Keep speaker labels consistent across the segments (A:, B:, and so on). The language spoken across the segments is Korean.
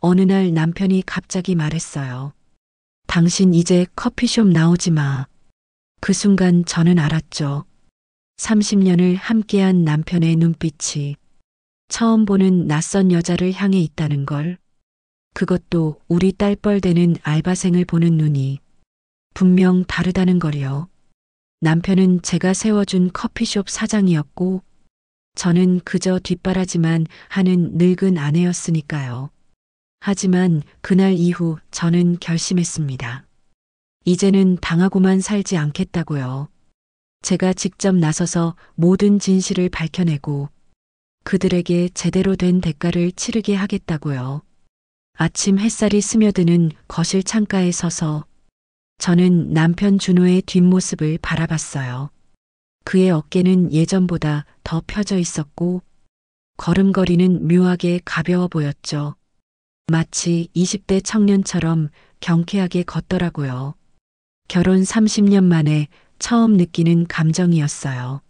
A: 어느 날 남편이 갑자기 말했어요. 당신 이제 커피숍 나오지 마. 그 순간 저는 알았죠. 30년을 함께한 남편의 눈빛이 처음 보는 낯선 여자를 향해 있다는 걸. 그것도 우리 딸뻘 되는 알바생을 보는 눈이 분명 다르다는 걸요. 남편은 제가 세워준 커피숍 사장이었고 저는 그저 뒷바라지만 하는 늙은 아내였으니까요. 하지만 그날 이후 저는 결심했습니다. 이제는 당하고만 살지 않겠다고요. 제가 직접 나서서 모든 진실을 밝혀내고 그들에게 제대로 된 대가를 치르게 하겠다고요. 아침 햇살이 스며드는 거실 창가에 서서 저는 남편 준호의 뒷모습을 바라봤어요. 그의 어깨는 예전보다 더 펴져 있었고 걸음걸이는 묘하게 가벼워 보였죠. 마치 20대 청년처럼 경쾌하게 걷더라고요. 결혼 30년 만에 처음 느끼는 감정이었어요.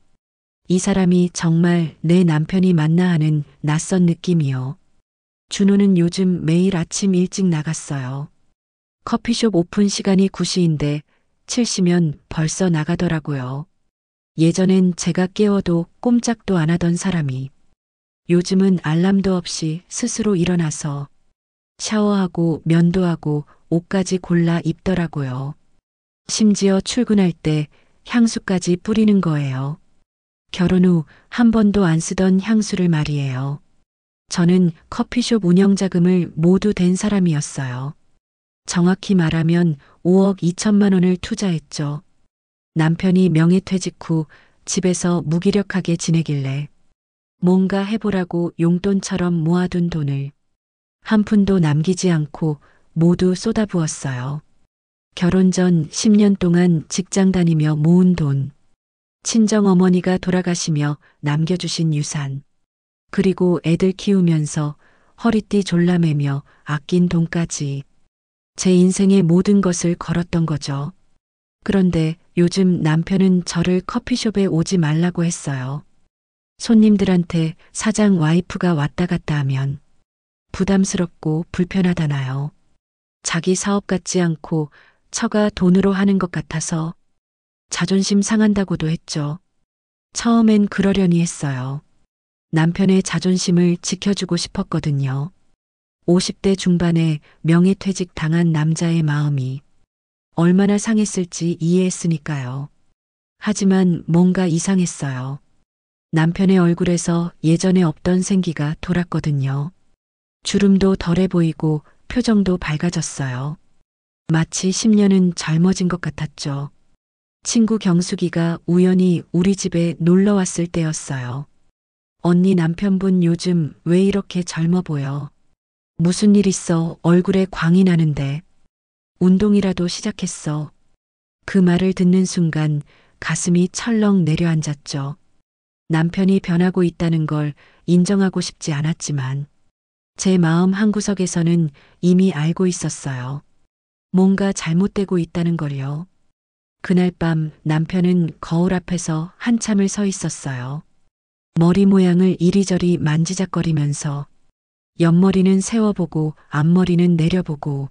A: 이 사람이 정말 내 남편이 맞나 하는 낯선 느낌이요. 준호는 요즘 매일 아침 일찍 나갔어요. 커피숍 오픈 시간이 9시인데 7시면 벌써 나가더라고요. 예전엔 제가 깨워도 꼼짝도 안 하던 사람이 요즘은 알람도 없이 스스로 일어나서 샤워하고 면도하고 옷까지 골라 입더라고요. 심지어 출근할 때 향수까지 뿌리는 거예요. 결혼 후 한 번도 안 쓰던 향수를 말이에요. 저는 커피숍 운영 자금을 모두 댄 사람이었어요. 정확히 말하면 5억 2천만 원을 투자했죠. 남편이 명예퇴직 후 집에서 무기력하게 지내길래 뭔가 해보라고 용돈처럼 모아둔 돈을 한 푼도 남기지 않고 모두 쏟아부었어요. 결혼 전 10년 동안 직장 다니며 모은 돈, 친정 어머니가 돌아가시며 남겨주신 유산, 그리고 애들 키우면서 허리띠 졸라매며 아낀 돈까지 제 인생의 모든 것을 걸었던 거죠. 그런데 요즘 남편은 저를 커피숍에 오지 말라고 했어요. 손님들한테 사장 와이프가 왔다 갔다 하면 부담스럽고 불편하다나요. 자기 사업 같지 않고 처가 돈으로 하는 것 같아서 자존심 상한다고도 했죠. 처음엔 그러려니 했어요. 남편의 자존심을 지켜주고 싶었거든요. 50대 중반에 명예퇴직 당한 남자의 마음이 얼마나 상했을지 이해했으니까요. 하지만 뭔가 이상했어요. 남편의 얼굴에서 예전에 없던 생기가 돌았거든요. 주름도 덜해 보이고 표정도 밝아졌어요. 마치 10년은 젊어진 것 같았죠. 친구 경숙이가 우연히 우리 집에 놀러 왔을 때였어요. 언니 남편분 요즘 왜 이렇게 젊어 보여? 무슨 일 있어? 얼굴에 광이 나는데. 운동이라도 시작했어. 그 말을 듣는 순간 가슴이 철렁 내려앉았죠. 남편이 변하고 있다는 걸 인정하고 싶지 않았지만 제 마음 한구석에서는 이미 알고 있었어요. 뭔가 잘못되고 있다는 걸요. 그날 밤 남편은 거울 앞에서 한참을 서 있었어요. 머리 모양을 이리저리 만지작거리면서 옆머리는 세워보고 앞머리는 내려보고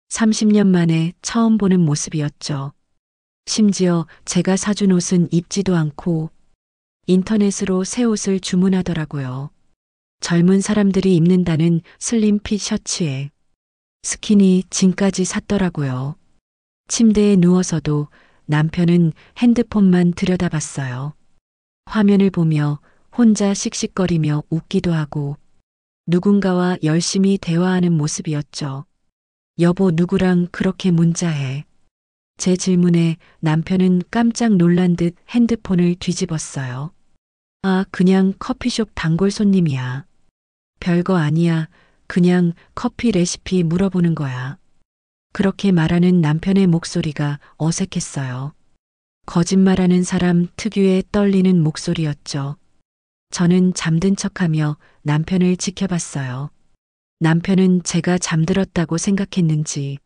A: 30년 만에 처음 보는 모습이었죠. 심지어 제가 사준 옷은 입지도 않고 인터넷으로 새 옷을 주문하더라고요. 젊은 사람들이 입는다는 슬림핏 셔츠에 스키니 진까지 샀더라고요. 침대에 누워서도 남편은 핸드폰만 들여다봤어요. 화면을 보며 혼자 씩씩거리며 웃기도 하고 누군가와 열심히 대화하는 모습이었죠. 여보, 누구랑 그렇게 문자해? 제 질문에 남편은 깜짝 놀란 듯 핸드폰을 뒤집었어요. 아, 그냥 커피숍 단골 손님이야. 별거 아니야. 그냥 커피 레시피 물어보는 거야. 그렇게 말하는 남편의 목소리가 어색했어요. 거짓말하는 사람 특유의 떨리는 목소리였죠. 저는 잠든 척하며 남편을 지켜봤어요. 남편은 제가 잠들었다고 생각했는지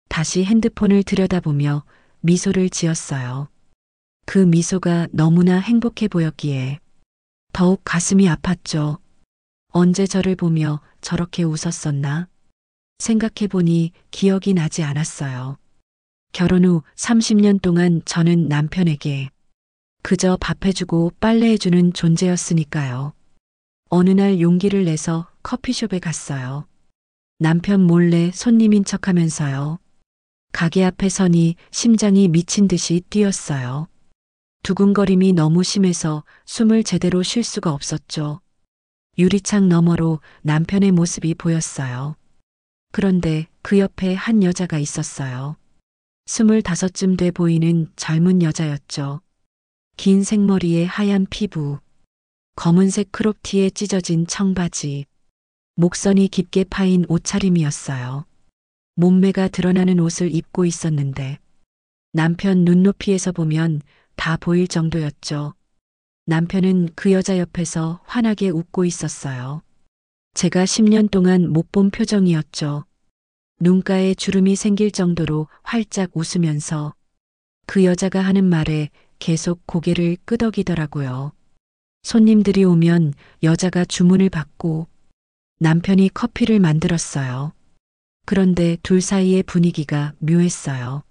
A: 다시 핸드폰을 들여다보며 미소를 지었어요. 그 미소가 너무나 행복해 보였기에 더욱 가슴이 아팠죠. 언제 저를 보며 저렇게 웃었었나? 생각해보니 기억이 나지 않았어요. 결혼 후 30년 동안 저는 남편에게 그저 밥해주고 빨래해주는 존재였으니까요. 어느 날 용기를 내서 커피숍에 갔어요. 남편 몰래 손님인 척하면서요. 가게 앞에 서니 심장이 미친 듯이 뛰었어요. 두근거림이 너무 심해서 숨을 제대로 쉴 수가 없었죠. 유리창 너머로 남편의 모습이 보였어요. 그런데 그 옆에 한 여자가 있었어요. 25쯤 돼 보이는 젊은 여자였죠. 긴 생머리에 하얀 피부, 검은색 크롭티에 찢어진 청바지, 목선이 깊게 파인 옷차림이었어요. 몸매가 드러나는 옷을 입고 있었는데 남편 눈높이에서 보면 다 보일 정도였죠. 남편은 그 여자 옆에서 환하게 웃고 있었어요. 제가 10년 동안 못 본 표정이었죠. 눈가에 주름이 생길 정도로 활짝 웃으면서 그 여자가 하는 말에 계속 고개를 끄덕이더라고요. 손님들이 오면 여자가 주문을 받고 남편이 커피를 만들었어요. 그런데 둘 사이의 분위기가 묘했어요.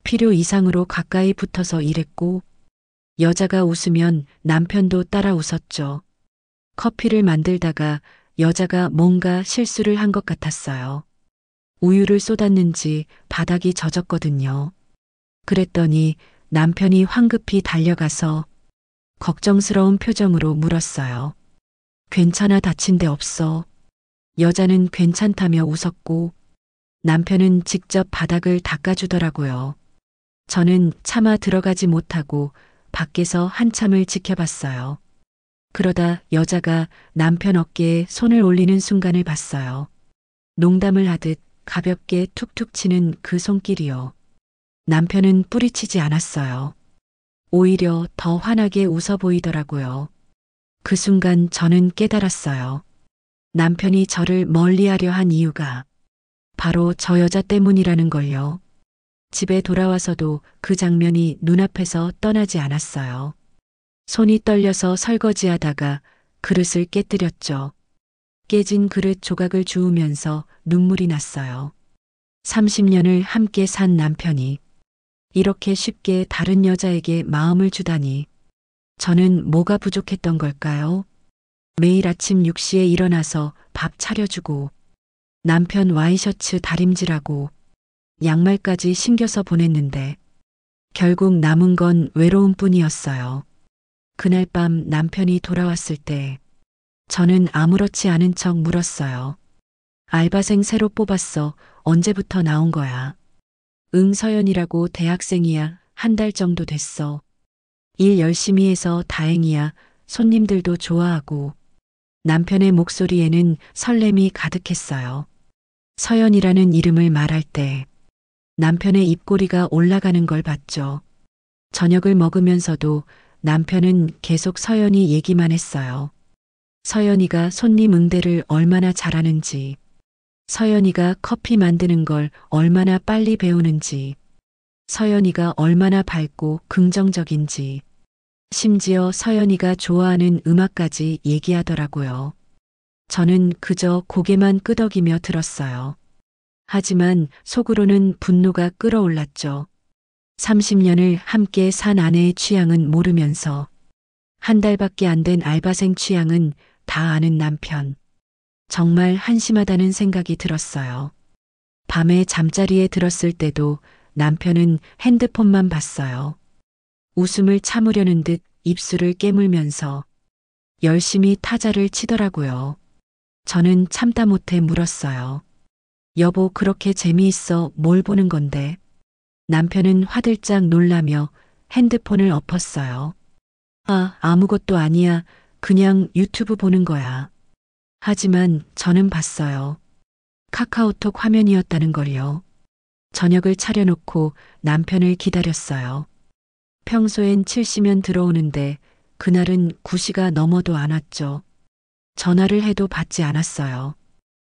A: 필요 이상으로 가까이 붙어서 일했고 여자가 웃으면 남편도 따라 웃었죠. 커피를 만들다가 여자가 뭔가 실수를 한 것 같았어요. 우유를 쏟았는지 바닥이 젖었거든요. 그랬더니 남편이 황급히 달려가서 걱정스러운 표정으로 물었어요. 괜찮아, 다친 데 없어. 여자는 괜찮다며 웃었고 남편은 직접 바닥을 닦아주더라고요. 저는 차마 들어가지 못하고 밖에서 한참을 지켜봤어요. 그러다 여자가 남편 어깨에 손을 올리는 순간을 봤어요. 농담을 하듯 가볍게 툭툭 치는 그 손길이요. 남편은 뿌리치지 않았어요. 오히려 더 환하게 웃어 보이더라고요. 그 순간 저는 깨달았어요. 남편이 저를 멀리하려 한 이유가 바로 저 여자 때문이라는 걸요. 집에 돌아와서도 그 장면이 눈앞에서 떠나지 않았어요. 손이 떨려서 설거지하다가 그릇을 깨뜨렸죠. 깨진 그릇 조각을 주우면서 눈물이 났어요. 30년을 함께 산 남편이 이렇게 쉽게 다른 여자에게 마음을 주다니 저는 뭐가 부족했던 걸까요? 매일 아침 6시에 일어나서 밥 차려주고 남편 와이셔츠 다림질하고 양말까지 신겨서 보냈는데 결국 남은 건 외로움뿐이었어요. 그날 밤 남편이 돌아왔을 때 저는 아무렇지 않은 척 물었어요. 알바생 새로 뽑았어. 언제부터 나온 거야? 응, 서연이라고 대학생이야. 한 달 정도 됐어. 일 열심히 해서 다행이야. 손님들도 좋아하고. 남편의 목소리에는 설렘이 가득했어요. 서연이라는 이름을 말할 때 남편의 입꼬리가 올라가는 걸 봤죠. 저녁을 먹으면서도 남편은 계속 서연이 얘기만 했어요. 서연이가 손님 응대를 얼마나 잘하는지, 서연이가 커피 만드는 걸 얼마나 빨리 배우는지, 서연이가 얼마나 밝고 긍정적인지, 심지어 서연이가 좋아하는 음악까지 얘기하더라고요. 저는 그저 고개만 끄덕이며 들었어요. 하지만 속으로는 분노가 끓어올랐죠. 30년을 함께 산 아내의 취향은 모르면서 한 달밖에 안 된 알바생 취향은 다 아는 남편. 정말 한심하다는 생각이 들었어요. 밤에 잠자리에 들었을 때도 남편은 핸드폰만 봤어요. 웃음을 참으려는 듯 입술을 깨물면서 열심히 타자를 치더라고요. 저는 참다 못해 물었어요. 여보, 그렇게 재미있어 뭘 보는 건데? 남편은 화들짝 놀라며 핸드폰을 엎었어요. 아, 아무것도 아니야. 그냥 유튜브 보는 거야. 하지만 저는 봤어요. 카카오톡 화면이었다는 걸요. 저녁을 차려놓고 남편을 기다렸어요. 평소엔 7시면 들어오는데 그날은 9시가 넘어도 안 왔죠. 전화를 해도 받지 않았어요.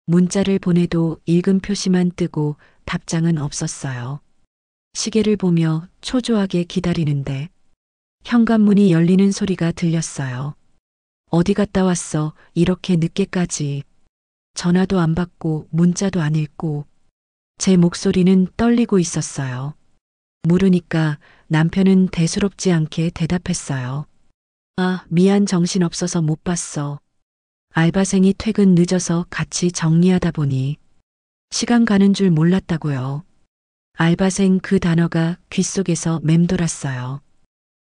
A: 문자를 보내도 읽은 표시만 뜨고 답장은 없었어요. 시계를 보며 초조하게 기다리는데 현관문이 열리는 소리가 들렸어요. 어디 갔다 왔어? 이렇게 늦게까지. 전화도 안 받고 문자도 안 읽고 제 목소리는 떨리고 있었어요. 물으니까 남편은 대수롭지 않게 대답했어요. 아, 미안, 정신없어서 못 봤어. 알바생이 퇴근 늦어서 같이 정리하다 보니 시간 가는 줄 몰랐다고요. 알바생 그 단어가 귓속에서 맴돌았어요.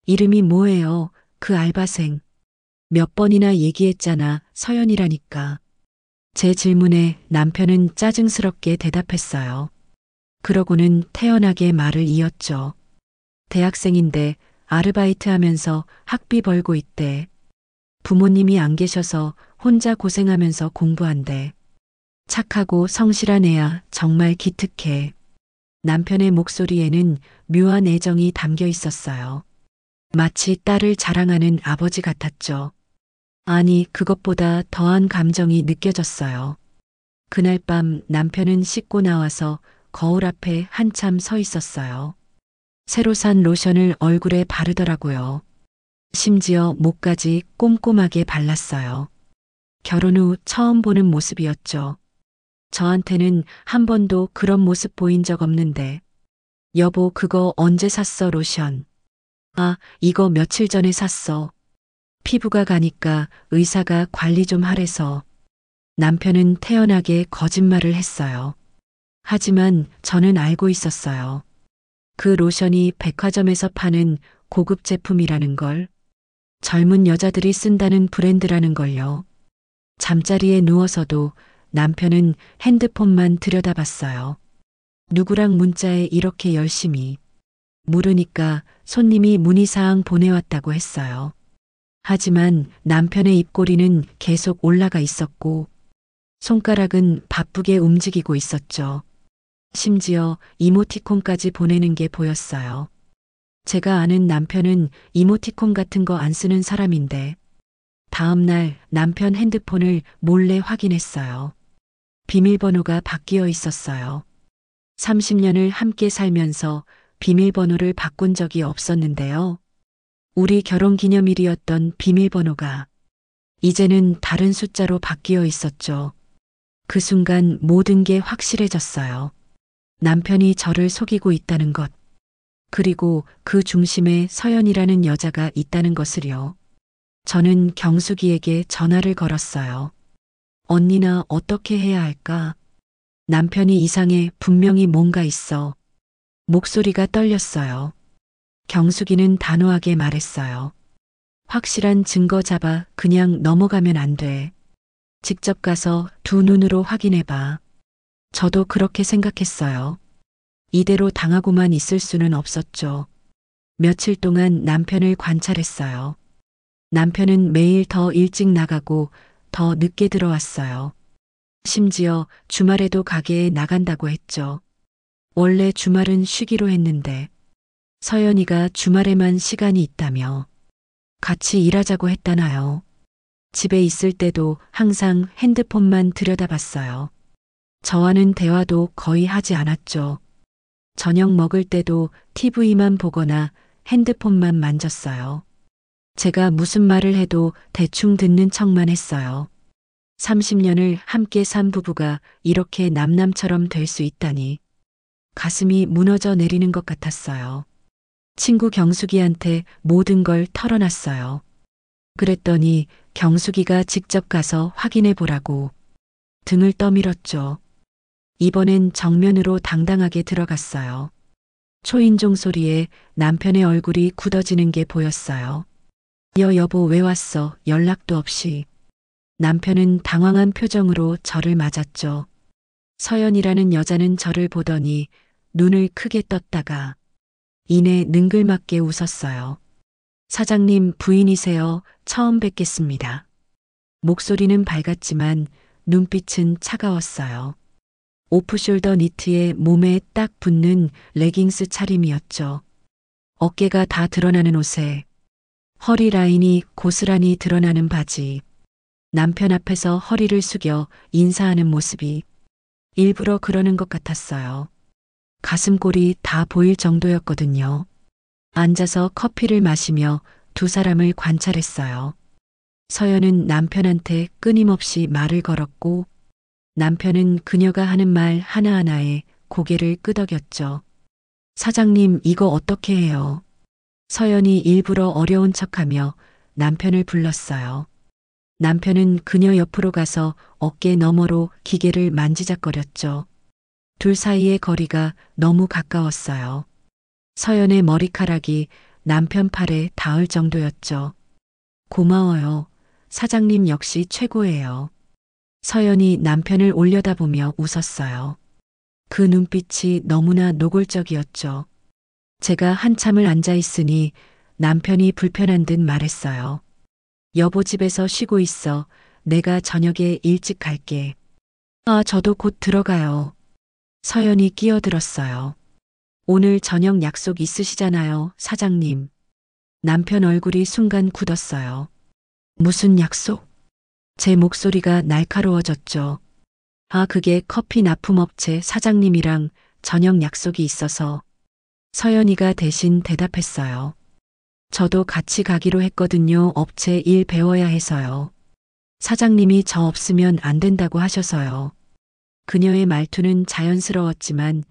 A: 이름이 뭐예요? 그 알바생. 몇 번이나 얘기했잖아. 서연이라니까. 제 질문에 남편은 짜증스럽게 대답했어요. 그러고는 태연하게 말을 이었죠. 대학생인데 아르바이트 하면서 학비 벌고 있대. 부모님이 안 계셔서 혼자 고생하면서 공부한대. 착하고 성실한 애야. 정말 기특해. 남편의 목소리에는 묘한 애정이 담겨 있었어요. 마치 딸을 자랑하는 아버지 같았죠. 아니, 그것보다 더한 감정이 느껴졌어요. 그날 밤 남편은 씻고 나와서 거울 앞에 한참 서 있었어요. 새로 산 로션을 얼굴에 바르더라고요. 심지어 목까지 꼼꼼하게 발랐어요. 결혼 후 처음 보는 모습이었죠. 저한테는 한 번도 그런 모습 보인 적 없는데. 여보, 그거 언제 샀어, 로션? 아, 이거 며칠 전에 샀어. 피부가 가니까 의사가 관리 좀 하래서. 남편은 태연하게 거짓말을 했어요. 하지만 저는 알고 있었어요. 그 로션이 백화점에서 파는 고급 제품이라는 걸, 젊은 여자들이 쓴다는 브랜드라는 걸요. 잠자리에 누워서도 남편은 핸드폰만 들여다봤어요. 누구랑 문자에 이렇게 열심히. 물으니까 손님이 문의사항 보내왔다고 했어요. 하지만 남편의 입꼬리는 계속 올라가 있었고 손가락은 바쁘게 움직이고 있었죠. 심지어 이모티콘까지 보내는 게 보였어요. 제가 아는 남편은 이모티콘 같은 거 안 쓰는 사람인데 다음 날 남편 핸드폰을 몰래 확인했어요. 비밀번호가 바뀌어 있었어요. 30년을 함께 살면서 비밀번호를 바꾼 적이 없었는데요. 우리 결혼 기념일이었던 비밀번호가 이제는 다른 숫자로 바뀌어 있었죠. 그 순간 모든 게 확실해졌어요. 남편이 저를 속이고 있다는 것. 그리고 그 중심에 서연이라는 여자가 있다는 것을요. 저는 경숙이에게 전화를 걸었어요. 언니나 어떻게 해야 할까? 남편이 이상해. 분명히 뭔가 있어. 목소리가 떨렸어요. 경숙이는 단호하게 말했어요. 확실한 증거 잡아. 그냥 넘어가면 안 돼. 직접 가서 두 눈으로 확인해봐. 저도 그렇게 생각했어요. 이대로 당하고만 있을 수는 없었죠. 며칠 동안 남편을 관찰했어요. 남편은 매일 더 일찍 나가고 더 늦게 들어왔어요. 심지어 주말에도 가게에 나간다고 했죠. 원래 주말은 쉬기로 했는데 서연이가 주말에만 시간이 있다며 같이 일하자고 했다나요. 집에 있을 때도 항상 핸드폰만 들여다봤어요. 저와는 대화도 거의 하지 않았죠. 저녁 먹을 때도 TV만 보거나 핸드폰만 만졌어요. 제가 무슨 말을 해도 대충 듣는 척만 했어요. 30년을 함께 산 부부가 이렇게 남남처럼 될 수 있다니 가슴이 무너져 내리는 것 같았어요. 친구 경숙이한테 모든 걸 털어놨어요. 그랬더니 경숙이가 직접 가서 확인해 보라고 등을 떠밀었죠. 이번엔 정면으로 당당하게 들어갔어요. 초인종 소리에 남편의 얼굴이 굳어지는 게 보였어요. 여보, 왜 왔어? 연락도 없이. 남편은 당황한 표정으로 저를 맞았죠. 서연이라는 여자는 저를 보더니 눈을 크게 떴다가 이내 능글맞게 웃었어요. 사장님 부인이세요. 처음 뵙겠습니다. 목소리는 밝았지만 눈빛은 차가웠어요. 오프숄더 니트에 몸에 딱 붙는 레깅스 차림이었죠. 어깨가 다 드러나는 옷에 허리 라인이 고스란히 드러나는 바지. 남편 앞에서 허리를 숙여 인사하는 모습이 일부러 그러는 것 같았어요. 가슴골이 다 보일 정도였거든요. 앉아서 커피를 마시며 두 사람을 관찰했어요. 서연은 남편한테 끊임없이 말을 걸었고 남편은 그녀가 하는 말 하나하나에 고개를 끄덕였죠. 사장님, 이거 어떻게 해요? 서연이 일부러 어려운 척하며 남편을 불렀어요. 남편은 그녀 옆으로 가서 어깨 너머로 기계를 만지작거렸죠. 둘 사이의 거리가 너무 가까웠어요. 서연의 머리카락이 남편 팔에 닿을 정도였죠. 고마워요. 사장님 역시 최고예요. 서연이 남편을 올려다보며 웃었어요. 그 눈빛이 너무나 노골적이었죠. 제가 한참을 앉아 있으니 남편이 불편한 듯 말했어요. 여보 집에서 쉬고 있어. 내가 저녁에 일찍 갈게. 아, 저도 곧 들어가요. 서연이 끼어들었어요. 오늘 저녁 약속 있으시잖아요, 사장님. 남편 얼굴이 순간 굳었어요. 무슨 약속? 제 목소리가 날카로워졌죠. 아, 그게 커피 납품업체 사장님이랑 저녁 약속이 있어서. 서연이가 대신 대답했어요. 저도 같이 가기로 했거든요. 업체 일 배워야 해서요. 사장님이 저 없으면 안 된다고 하셔서요. 그녀의 말투는 자연스러웠지만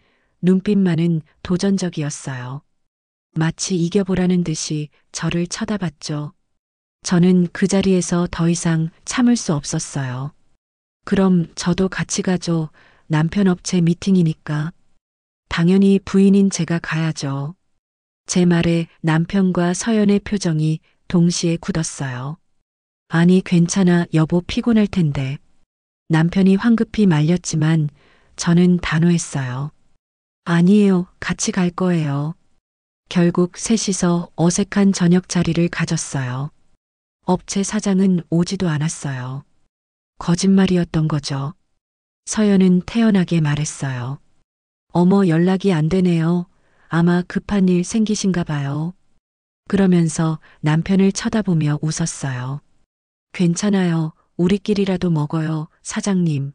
A: 눈빛만은 도전적이었어요. 마치 이겨보라는 듯이 저를 쳐다봤죠. 저는 그 자리에서 더 이상 참을 수 없었어요. 그럼 저도 같이 가죠. 남편 업체 미팅이니까. 당연히 부인인 제가 가야죠. 제 말에 남편과 서연의 표정이 동시에 굳었어요. 아니, 괜찮아, 여보 피곤할 텐데. 남편이 황급히 말렸지만 저는 단호했어요. 아니에요, 같이 갈 거예요. 결국 셋이서 어색한 저녁 자리를 가졌어요. 업체 사장은 오지도 않았어요. 거짓말이었던 거죠. 서연은 태연하게 말했어요. 어머, 연락이 안 되네요. 아마 급한 일 생기신가 봐요. 그러면서 남편을 쳐다보며 웃었어요. 괜찮아요. 우리끼리라도 먹어요, 사장님.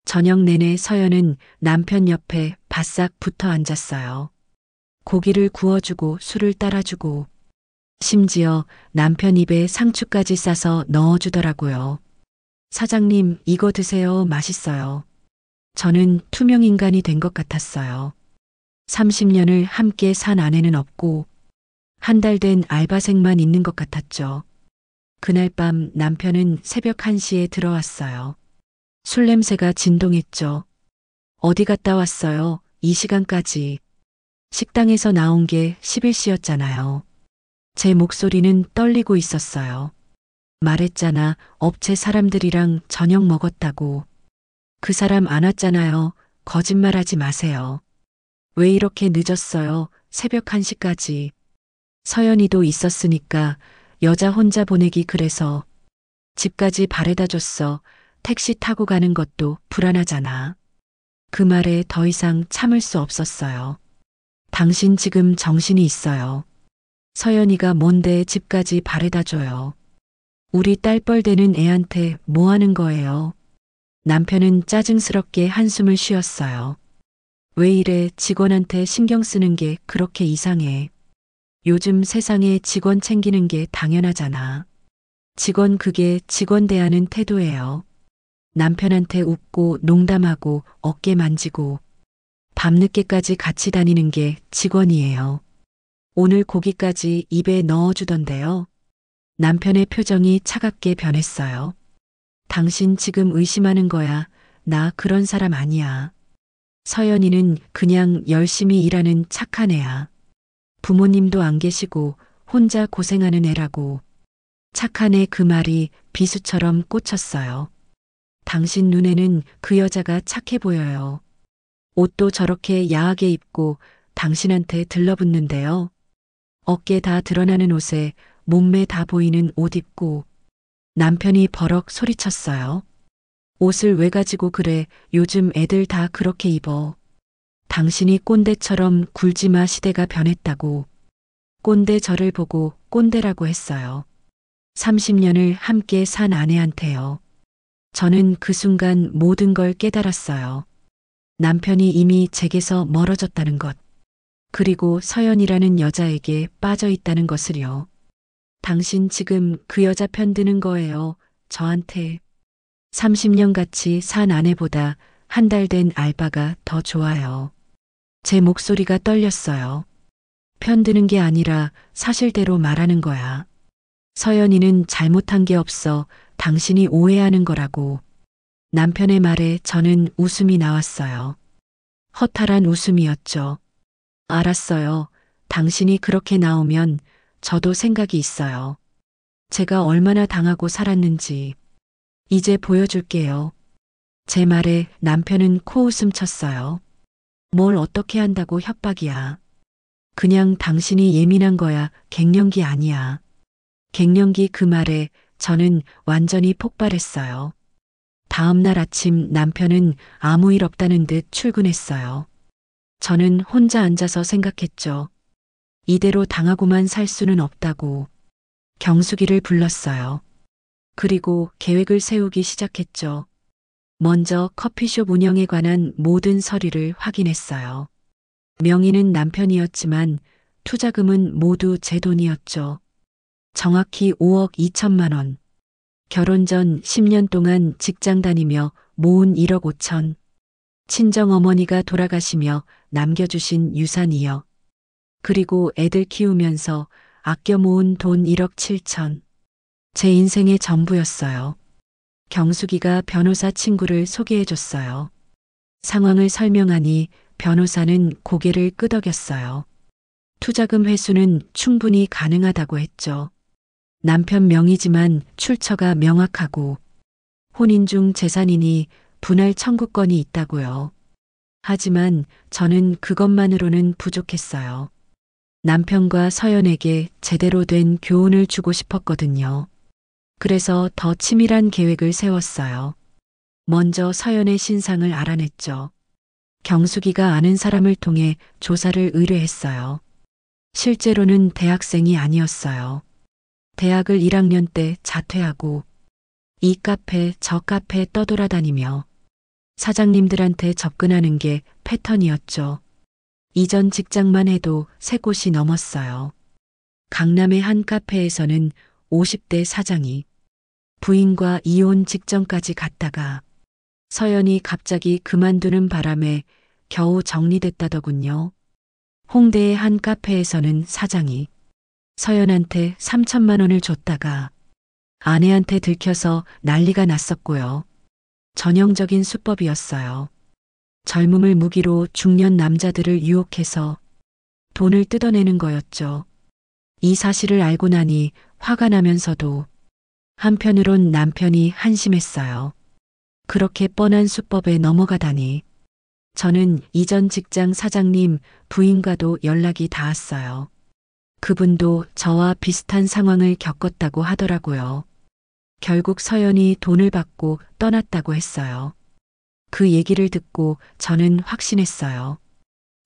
A: 저녁 내내 서연은 남편 옆에 바싹 붙어 앉았어요. 고기를 구워주고 술을 따라주고 심지어 남편 입에 상추까지 싸서 넣어주더라고요. 사장님, 이거 드세요. 맛있어요. 저는 투명 인간이 된 것 같았어요. 30년을 함께 산 아내는 없고 한 달 된 알바생만 있는 것 같았죠. 그날 밤 남편은 새벽 1시에 들어왔어요. 술 냄새가 진동했죠. 어디 갔다 왔어요? 이 시간까지. 식당에서 나온 게 11시였잖아요. 제 목소리는 떨리고 있었어요. 말했잖아, 업체 사람들이랑 저녁 먹었다고. 그 사람 안 왔잖아요. 거짓말하지 마세요. 왜 이렇게 늦었어요? 새벽 1시까지. 서연이도 있었으니까 여자 혼자 보내기 그래서 집까지 바래다 줬어. 택시 타고 가는 것도 불안하잖아. 그 말에 더 이상 참을 수 없었어요. 당신 지금 정신이 있어요. 서연이가 뭔데 집까지 바래다 줘요. 우리 딸뻘 되는 애한테 뭐 하는 거예요? 남편은 짜증스럽게 한숨을 쉬었어요. 왜 이래, 직원한테 신경 쓰는 게 그렇게 이상해. 요즘 세상에 직원 챙기는 게 당연하잖아. 직원, 그게 직원 대하는 태도예요. 남편한테 웃고 농담하고 어깨 만지고 밤늦게까지 같이 다니는 게 직원이에요. 오늘 고기까지 입에 넣어주던데요. 남편의 표정이 차갑게 변했어요. 당신 지금 의심하는 거야. 나 그런 사람 아니야. 서연이는 그냥 열심히 일하는 착한 애야. 부모님도 안 계시고 혼자 고생하는 애라고. 착한 애, 그 말이 비수처럼 꽂혔어요. 당신 눈에는 그 여자가 착해 보여요. 옷도 저렇게 야하게 입고 당신한테 들러붙는데요. 어깨 다 드러나는 옷에 몸매 다 보이는 옷 입고. 남편이 버럭 소리쳤어요. 옷을 왜 가지고 그래? 요즘 애들 다 그렇게 입어. 당신이 꼰대처럼 굴지마, 시대가 변했다고. 꼰대 저를 보고 꼰대라고 했어요. 30년을 함께 산 아내한테요. 저는 그 순간 모든 걸 깨달았어요. 남편이 이미 제게서 멀어졌다는 것. 그리고 서연이라는 여자에게 빠져 있다는 것을요. 당신 지금 그 여자 편 드는 거예요. 저한테. 30년 같이 산 아내보다 한 달 된 알바가 더 좋아요. 제 목소리가 떨렸어요. 편드는 게 아니라 사실대로 말하는 거야. 서연이는 잘못한 게 없어. 당신이 오해하는 거라고. 남편의 말에 저는 웃음이 나왔어요. 허탈한 웃음이었죠. 알았어요. 당신이 그렇게 나오면 저도 생각이 있어요. 제가 얼마나 당하고 살았는지. 이제 보여줄게요. 제 말에 남편은 코웃음 쳤어요. 뭘 어떻게 한다고 협박이야. 그냥 당신이 예민한 거야. 갱년기 아니야. 갱년기 그 말에 저는 완전히 폭발했어요. 다음 날 아침 남편은 아무 일 없다는 듯 출근했어요. 저는 혼자 앉아서 생각했죠. 이대로 당하고만 살 수는 없다고. 경숙이를 불렀어요. 그리고 계획을 세우기 시작했죠. 먼저 커피숍 운영에 관한 모든 서류를 확인했어요. 명의는 남편이었지만 투자금은 모두 제 돈이었죠. 정확히 5억 2천만 원. 결혼 전 10년 동안 직장 다니며 모은 1억 5천. 친정어머니가 돌아가시며 남겨주신 유산이요. 그리고 애들 키우면서 아껴 모은 돈 1억 7천. 제 인생의 전부였어요. 경숙이가 변호사 친구를 소개해줬어요. 상황을 설명하니 변호사는 고개를 끄덕였어요. 투자금 회수는 충분히 가능하다고 했죠. 남편 명의지만 출처가 명확하고 혼인 중 재산이니 분할 청구권이 있다고요. 하지만 저는 그것만으로는 부족했어요. 남편과 서연에게 제대로 된 교훈을 주고 싶었거든요. 그래서 더 치밀한 계획을 세웠어요. 먼저 서연의 신상을 알아냈죠. 경숙이가 아는 사람을 통해 조사를 의뢰했어요. 실제로는 대학생이 아니었어요. 대학을 1학년 때 자퇴하고 이 카페 저 카페 떠돌아다니며 사장님들한테 접근하는 게 패턴이었죠. 이전 직장만 해도 3곳이 넘었어요. 강남의 한 카페에서는 50대 사장이 부인과 이혼 직전까지 갔다가 서연이 갑자기 그만두는 바람에 겨우 정리됐다더군요. 홍대의 한 카페에서는 사장이 서연한테 3천만 원을 줬다가 아내한테 들켜서 난리가 났었고요. 전형적인 수법이었어요. 젊음을 무기로 중년 남자들을 유혹해서 돈을 뜯어내는 거였죠. 이 사실을 알고 나니 화가 나면서도 한편으론 남편이 한심했어요. 그렇게 뻔한 수법에 넘어가다니. 저는 이전 직장 사장님 부인과도 연락이 닿았어요. 그분도 저와 비슷한 상황을 겪었다고 하더라고요. 결국 서연이 돈을 받고 떠났다고 했어요. 그 얘기를 듣고 저는 확신했어요.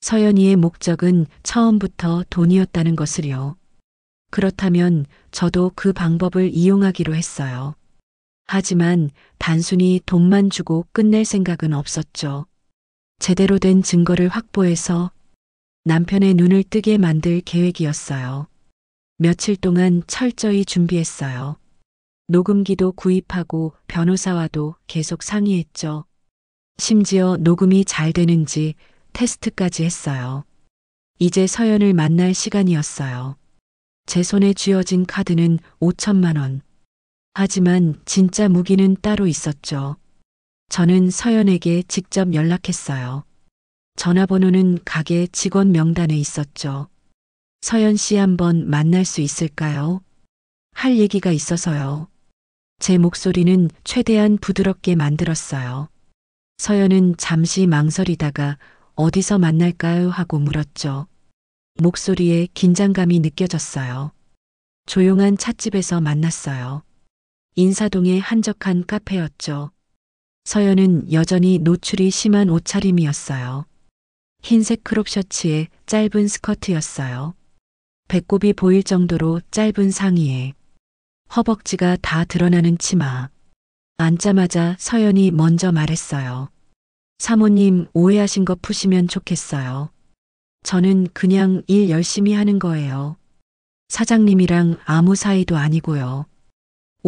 A: 서연이의 목적은 처음부터 돈이었다는 것을요. 그렇다면 저도 그 방법을 이용하기로 했어요. 하지만 단순히 돈만 주고 끝낼 생각은 없었죠. 제대로 된 증거를 확보해서 남편의 눈을 뜨게 만들 계획이었어요. 며칠 동안 철저히 준비했어요. 녹음기도 구입하고 변호사와도 계속 상의했죠. 심지어 녹음이 잘 되는지 테스트까지 했어요. 이제 서연을 만날 시간이었어요. 제 손에 쥐어진 카드는 5천만 원. 하지만 진짜 무기는 따로 있었죠. 저는 서연에게 직접 연락했어요. 전화번호는 가게 직원 명단에 있었죠. 서연 씨 한번 만날 수 있을까요? 할 얘기가 있어서요. 제 목소리는 최대한 부드럽게 만들었어요. 서연은 잠시 망설이다가 어디서 만날까요? 하고 물었죠. 목소리에 긴장감이 느껴졌어요. 조용한 찻집에서 만났어요. 인사동의 한적한 카페였죠. 서연은 여전히 노출이 심한 옷차림이었어요. 흰색 크롭 셔츠에 짧은 스커트였어요. 배꼽이 보일 정도로 짧은 상의에 허벅지가 다 드러나는 치마. 앉자마자 서연이 먼저 말했어요. 사모님 오해하신 거 푸시면 좋겠어요. 저는 그냥 일 열심히 하는 거예요. 사장님이랑 아무 사이도 아니고요.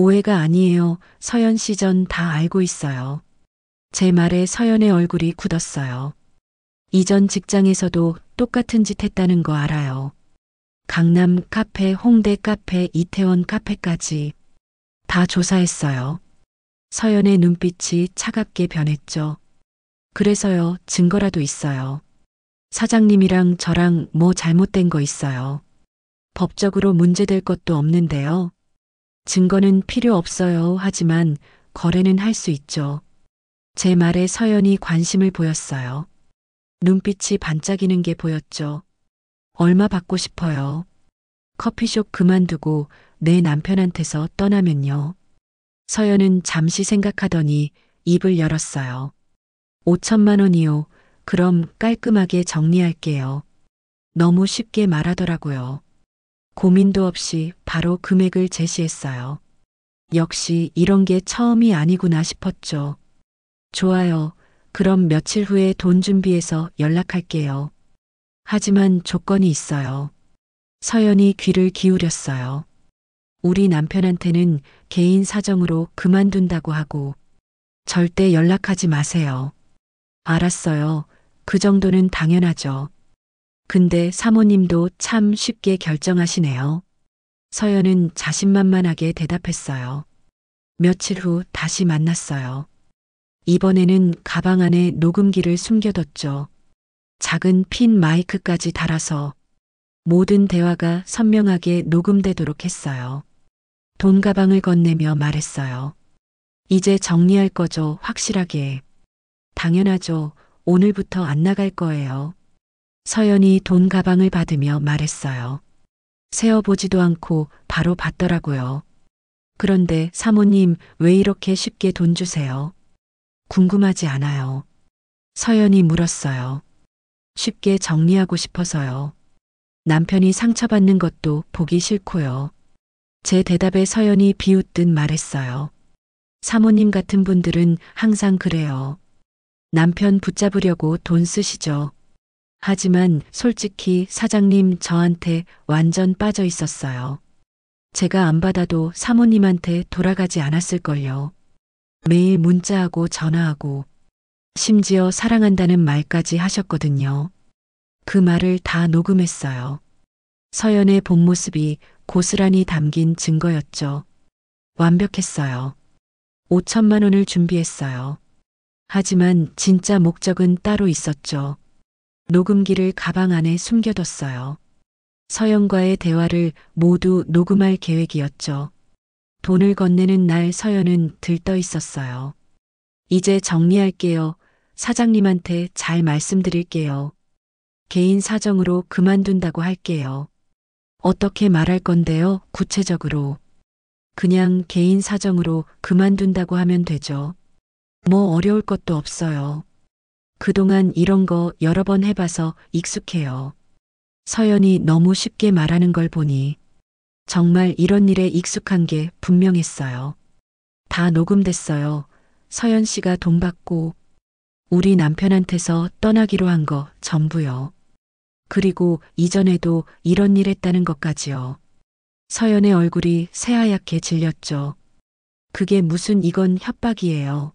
A: 오해가 아니에요. 서연 씨 전 다 알고 있어요. 제 말에 서연의 얼굴이 굳었어요. 이전 직장에서도 똑같은 짓 했다는 거 알아요. 강남 카페, 홍대 카페, 이태원 카페까지 다 조사했어요. 서연의 눈빛이 차갑게 변했죠. 그래서요, 증거라도 있어요. 사장님이랑 저랑 뭐 잘못된 거 있어요. 법적으로 문제될 것도 없는데요. 증거는 필요 없어요. 하지만 거래는 할 수 있죠. 제 말에 서연이 관심을 보였어요. 눈빛이 반짝이는 게 보였죠. 얼마 받고 싶어요. 커피숍 그만두고 내 남편한테서 떠나면요. 서연은 잠시 생각하더니 입을 열었어요. 5천만 원이요. 그럼 깔끔하게 정리할게요. 너무 쉽게 말하더라고요. 고민도 없이 바로 금액을 제시했어요. 역시 이런 게 처음이 아니구나 싶었죠. 좋아요. 그럼 며칠 후에 돈 준비해서 연락할게요. 하지만 조건이 있어요. 서연이 귀를 기울였어요. 우리 남편한테는 개인 사정으로 그만둔다고 하고 절대 연락하지 마세요. 알았어요. 그 정도는 당연하죠. 근데 사모님도 참 쉽게 결정하시네요. 서연은 자신만만하게 대답했어요. 며칠 후 다시 만났어요. 이번에는 가방 안에 녹음기를 숨겨뒀죠. 작은 핀 마이크까지 달아서 모든 대화가 선명하게 녹음되도록 했어요. 돈 가방을 건네며 말했어요. 이제 정리할 거죠, 확실하게. 당연하죠. 오늘부터 안 나갈 거예요. 서연이 돈 가방을 받으며 말했어요. 세어보지도 않고 바로 받더라고요. 그런데 사모님 왜 이렇게 쉽게 돈 주세요? 궁금하지 않아요. 서연이 물었어요. 쉽게 정리하고 싶어서요. 남편이 상처받는 것도 보기 싫고요. 제 대답에 서연이 비웃듯 말했어요. 사모님 같은 분들은 항상 그래요. 남편 붙잡으려고 돈 쓰시죠. 하지만 솔직히 사장님 저한테 완전 빠져 있었어요. 제가 안 받아도 사모님한테 돌아가지 않았을걸요. 매일 문자하고 전화하고 심지어 사랑한다는 말까지 하셨거든요. 그 말을 다 녹음했어요. 서연의 본 모습이 고스란히 담긴 증거였죠. 완벽했어요. 5천만 원을 준비했어요. 하지만 진짜 목적은 따로 있었죠. 녹음기를 가방 안에 숨겨뒀어요. 서연과의 대화를 모두 녹음할 계획이었죠. 돈을 건네는 날 서연은 들떠 있었어요. 이제 정리할게요. 사장님한테 잘 말씀드릴게요. 개인 사정으로 그만둔다고 할게요. 어떻게 말할 건데요, 구체적으로? 그냥 개인 사정으로 그만둔다고 하면 되죠. 뭐 어려울 것도 없어요. 그동안 이런 거 여러 번 해봐서 익숙해요. 서연이 너무 쉽게 말하는 걸 보니 정말 이런 일에 익숙한 게 분명했어요. 다 녹음됐어요. 서연 씨가 돈 받고 우리 남편한테서 떠나기로 한 거 전부요. 그리고 이전에도 이런 일 했다는 것까지요. 서연의 얼굴이 새하얗게 질렸죠. 그게 무슨 이건 협박이에요.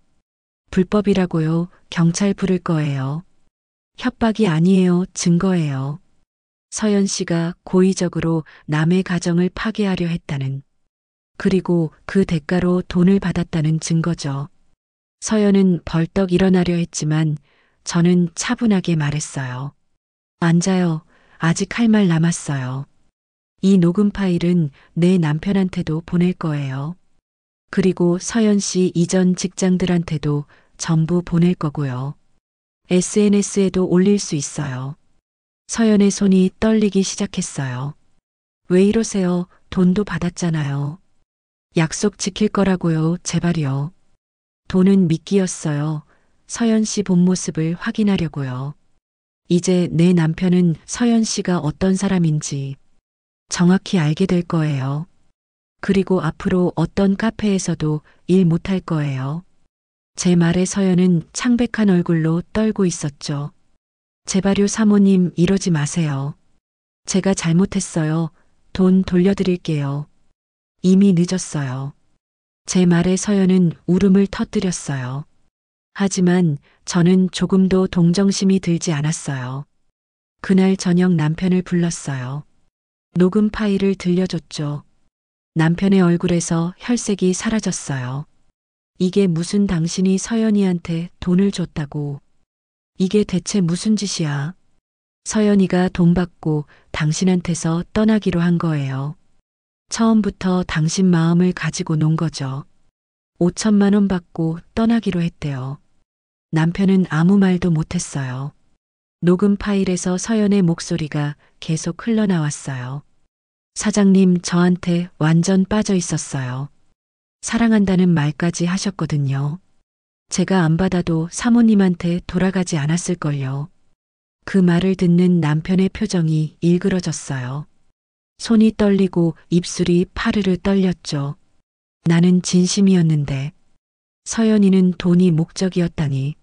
A: 불법이라고요. 경찰 부를 거예요. 협박이 아니에요. 증거예요. 서연 씨가 고의적으로 남의 가정을 파괴하려 했다는, 그리고 그 대가로 돈을 받았다는 증거죠. 서연은 벌떡 일어나려 했지만 저는 차분하게 말했어요. 앉아요. 아직 할 말 남았어요. 이 녹음 파일은 내 남편한테도 보낼 거예요. 그리고 서연 씨 이전 직장들한테도 전부 보낼 거고요. SNS에도 올릴 수 있어요. 서연의 손이 떨리기 시작했어요. 왜 이러세요? 돈도 받았잖아요. 약속 지킬 거라고요. 제발요. 돈은 미끼였어요. 서연 씨 본 모습을 확인하려고요. 이제 내 남편은 서연 씨가 어떤 사람인지 정확히 알게 될 거예요. 그리고 앞으로 어떤 카페에서도 일 못할 거예요. 제 말에 서연은 창백한 얼굴로 떨고 있었죠. 제발요 사모님 이러지 마세요. 제가 잘못했어요. 돈 돌려드릴게요. 이미 늦었어요. 제 말에 서연은 울음을 터뜨렸어요. 하지만 저는 조금도 동정심이 들지 않았어요. 그날 저녁 남편을 불렀어요. 녹음 파일을 들려줬죠. 남편의 얼굴에서 혈색이 사라졌어요. 이게 무슨 당신이 서연이한테 돈을 줬다고. 이게 대체 무슨 짓이야? 서연이가 돈 받고 당신한테서 떠나기로 한 거예요. 처음부터 당신 마음을 가지고 논 거죠. 5천만 원 받고 떠나기로 했대요. 남편은 아무 말도 못했어요. 녹음 파일에서 서연의 목소리가 계속 흘러나왔어요. 사장님, 저한테 완전 빠져 있었어요. 사랑한다는 말까지 하셨거든요. 제가 안 받아도 사모님한테 돌아가지 않았을걸요. 그 말을 듣는 남편의 표정이 일그러졌어요. 손이 떨리고 입술이 파르르 떨렸죠. 나는 진심이었는데 서연이는 돈이 목적이었다니.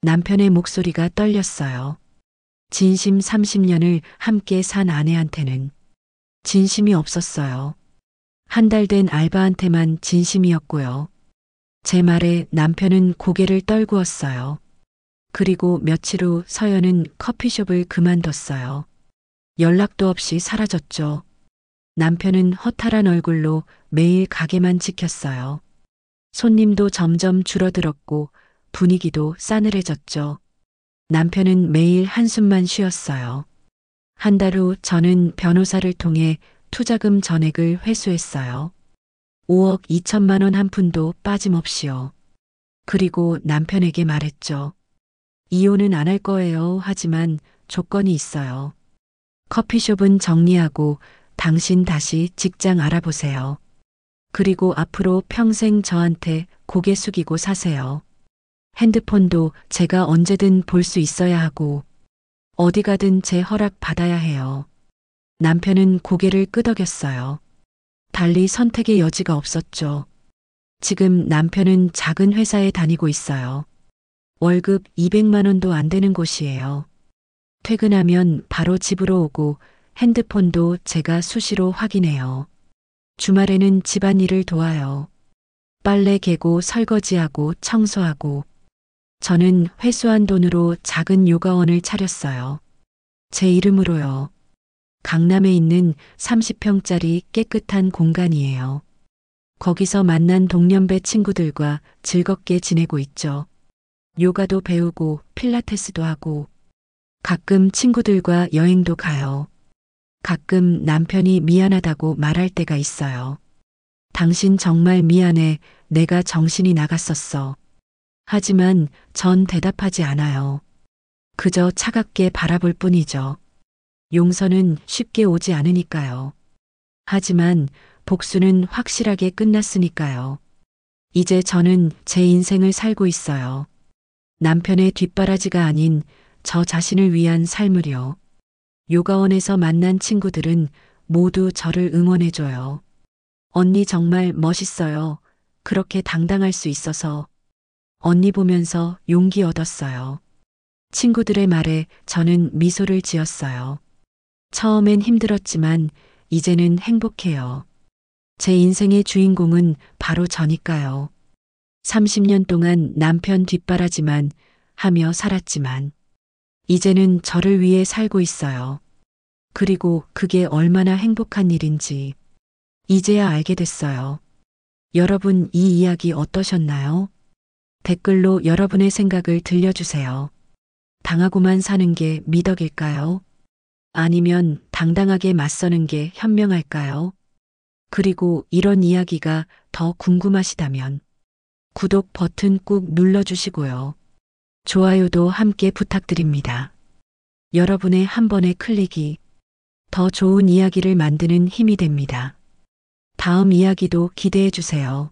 A: 남편의 목소리가 떨렸어요. 진심 30년을 함께 산 아내한테는 진심이 없었어요. 한 달 된 알바한테만 진심이었고요. 제 말에 남편은 고개를 떨구었어요. 그리고 며칠 후 서연은 커피숍을 그만뒀어요. 연락도 없이 사라졌죠. 남편은 허탈한 얼굴로 매일 가게만 지켰어요. 손님도 점점 줄어들었고 분위기도 싸늘해졌죠. 남편은 매일 한숨만 쉬었어요. 한 달 후 저는 변호사를 통해 투자금 전액을 회수했어요. 5억 2천만 원 한 푼도 빠짐없이요. 그리고 남편에게 말했죠. 이혼은 안 할 거예요. 하지만 조건이 있어요. 커피숍은 정리하고 당신 다시 직장 알아보세요. 그리고 앞으로 평생 저한테 고개 숙이고 사세요. 핸드폰도 제가 언제든 볼 수 있어야 하고 어디 가든 제 허락 받아야 해요. 남편은 고개를 끄덕였어요. 달리 선택의 여지가 없었죠. 지금 남편은 작은 회사에 다니고 있어요. 월급 200만 원도 안 되는 곳이에요. 퇴근하면 바로 집으로 오고 핸드폰도 제가 수시로 확인해요. 주말에는 집안일을 도와요. 빨래 개고 설거지하고 청소하고. 저는 회수한 돈으로 작은 요가원을 차렸어요. 제 이름으로요. 강남에 있는 30평짜리 깨끗한 공간이에요. 거기서 만난 동년배 친구들과 즐겁게 지내고 있죠. 요가도 배우고 필라테스도 하고 가끔 친구들과 여행도 가요. 가끔 남편이 미안하다고 말할 때가 있어요. 당신 정말 미안해. 내가 정신이 나갔었어. 하지만 전 대답하지 않아요. 그저 차갑게 바라볼 뿐이죠. 용서는 쉽게 오지 않으니까요. 하지만 복수는 확실하게 끝났으니까요. 이제 저는 제 인생을 살고 있어요. 남편의 뒷바라지가 아닌 저 자신을 위한 삶을요. 요가원에서 만난 친구들은 모두 저를 응원해줘요. 언니 정말 멋있어요. 그렇게 당당할 수 있어서. 언니 보면서 용기 얻었어요. 친구들의 말에 저는 미소를 지었어요. 처음엔 힘들었지만 이제는 행복해요. 제 인생의 주인공은 바로 저니까요. 30년 동안 남편 뒷바라지만 하며 살았지만 이제는 저를 위해 살고 있어요. 그리고 그게 얼마나 행복한 일인지 이제야 알게 됐어요. 여러분 이 이야기 어떠셨나요? 댓글로 여러분의 생각을 들려주세요. 당하고만 사는 게 미덕일까요? 아니면 당당하게 맞서는 게 현명할까요? 그리고 이런 이야기가 더 궁금하시다면 구독 버튼 꾹 눌러주시고요. 좋아요도 함께 부탁드립니다. 여러분의 한 번의 클릭이 더 좋은 이야기를 만드는 힘이 됩니다. 다음 이야기도 기대해 주세요.